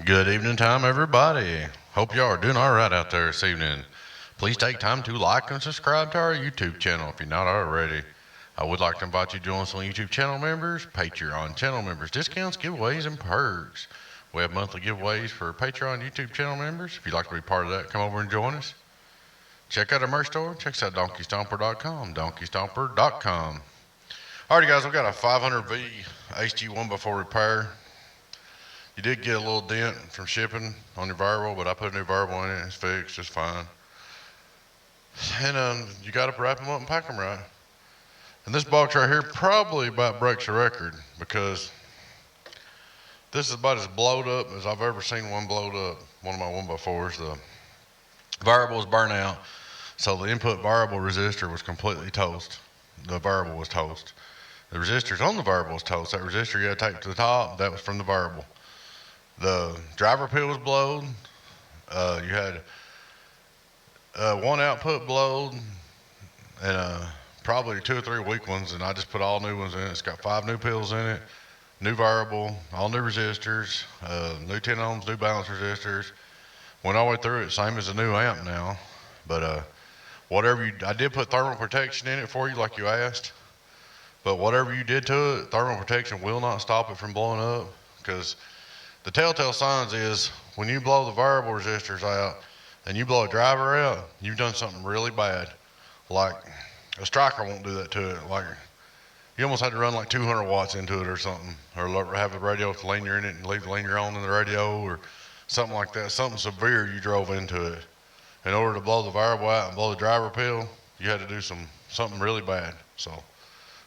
Good evening time, everybody. Hope y'all are doing all right out there this evening. Please take time to like and subscribe to our YouTube channel if you're not already. I would like to invite you to join us on YouTube channel members, Patreon channel members, discounts, giveaways, and perks. We have monthly giveaways for Patreon YouTube channel members. If you'd like to be part of that, come over and join us. Check out our merch store. Check us out donkeystomper.com, donkeystomper.com. Alrighty guys, we've got a 500V-HG1X4 repair. You did get a little dent from shipping on your variable, but I put a new variable in it and it's fixed just fine. And you got to wrap them up and pack them right. And this box right here probably about breaks a record because this is about as blowed up as I've ever seen one blowed up. One of my 1x4s, the variable was burnt out, so the input variable resistor was completely toast. The variable was toast. The resistors on the variable was toast. That resistor you had to tape to the top, that was from the variable. The driver peel was blowed. You had one output blowed and probably 2 or 3 weak ones, and I just put all new ones in it. It's got 5 new peels in it, new variable, all new resistors, new 10 ohms, new balance resistors. Went all the way through it, same as a new amp now. But I did put thermal protection in it for you like you asked. But whatever you did to it, thermal protection will not stop it from blowing up, because the telltale signs is when you blow the variable resistors out and you blow a driver out, you've done something really bad. Like a striker won't do that to it. Like you almost had to run like 200 watts into it or something, or have a radio with a linear in it and leave the linear on in the radio or something like that. Something severe you drove into it. In order to blow the variable out and blow the driver peel, you had to do something really bad. So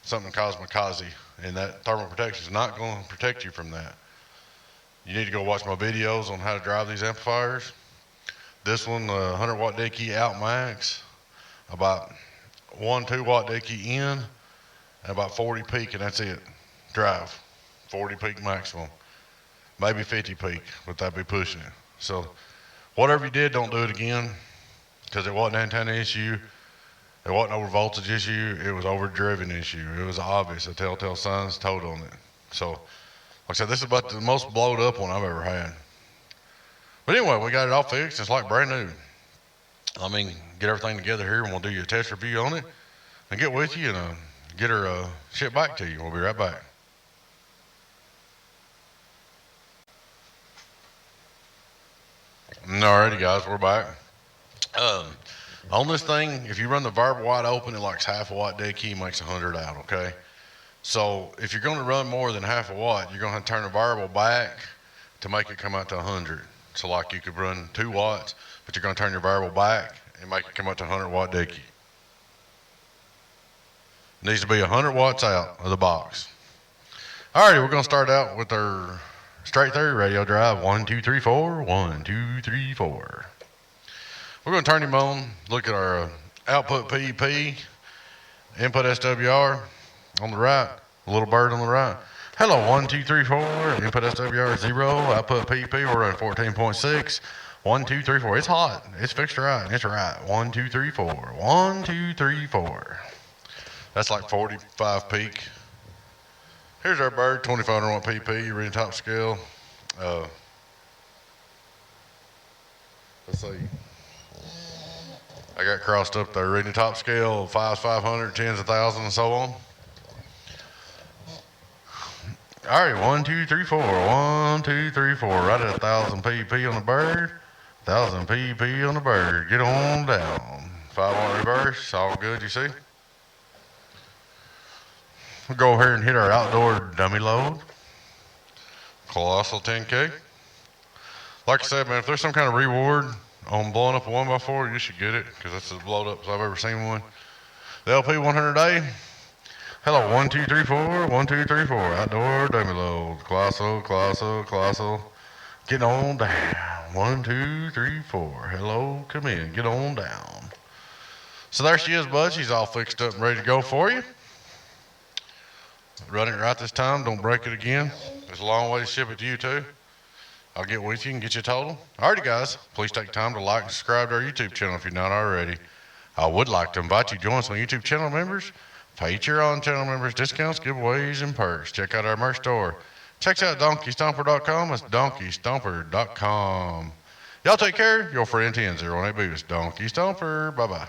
something kamikaze, and that thermal protection is not going to protect you from that. You need to go watch my videos on how to drive these amplifiers. This one, 100 watt dead key out max, about 2 watt dead key in, and about 40 peak, and that's it. Drive, 40 peak maximum, maybe 50 peak, but that'd be pushing it. So whatever you did, don't do it again, because it wasn't an antenna issue. It wasn't over voltage issue. It was over driven issue. It was obvious. The telltale signs told on it. So, like I said, this is about the most blowed up one I've ever had. But anyway, we got it all fixed. It's like brand new. I mean, get everything together here, and we'll do you a test review on it, and get with you and get her shipped back to you. We'll be right back. Alrighty, guys, we're back. On this thing, if you run the variable wide open, it likes half a watt dead key, makes 100 out, okay? So if you're going to run more than half a watt, you're going to have to turn the variable back to make it come out to 100. So like you could run 2 watts, but you're going to turn your variable back and make it come out to 100 watt dead key. It needs to be 100 watts out of the box. Alrighty, we're going to start out with our straight through radio drive. 1, 2, 3, 4. 1, 2, 3, 4. We're going to turn him on, look at our output PEP, input SWR on the right, a little bird on the right. Hello, 1, 2, 3, 4, input SWR 0, output PEP, we're running 14.6. 1, 2, 3, 4, it's hot, it's fixed right, it's right. 1, 2, 3, 4, 1, 2, 3, 4. That's like 45 peak. Here's our bird, 2500 watt PEP, reading top scale. Let's see. I got crossed up there, reading the top scale, 5s, 500, 10s, 1,000, and so on. All right, 1, 2, 3, 4, 1, 2, 3, 4. Right at 1,000 PEP on the bird, 1,000 PEP on the bird. Get on down. 5 on reverse, all good, you see? We'll go here and hit our outdoor dummy load. Colossal 10K. Like I said, man, if there's some kind of reward on blowing up a 1x4, you should get it, because that's as blowed up as I've ever seen one. The LP 100A. Hello, 1, 2, 3, 4, 1, 2, 3, 4. Outdoor dummy load. Colossal, colossal, colossal. Get on down. 1, 2, 3, 4. Hello, come in. Get on down. So there she is, bud. She's all fixed up and ready to go for you. Run it right this time. Don't break it again. There's a long way to ship it to you, too. I'll get with you and get you a total. Alrighty, guys. Please take time to like and subscribe to our YouTube channel if you're not already. I would like to invite you to join us on YouTube channel members, Patreon channel members, discounts, giveaways, and perks. Check out our merch store. Check out donkeystomper.com. That's donkeystomper.com. Y'all take care. Your friend 1008 Boost. Donkey Stomper. Bye-bye.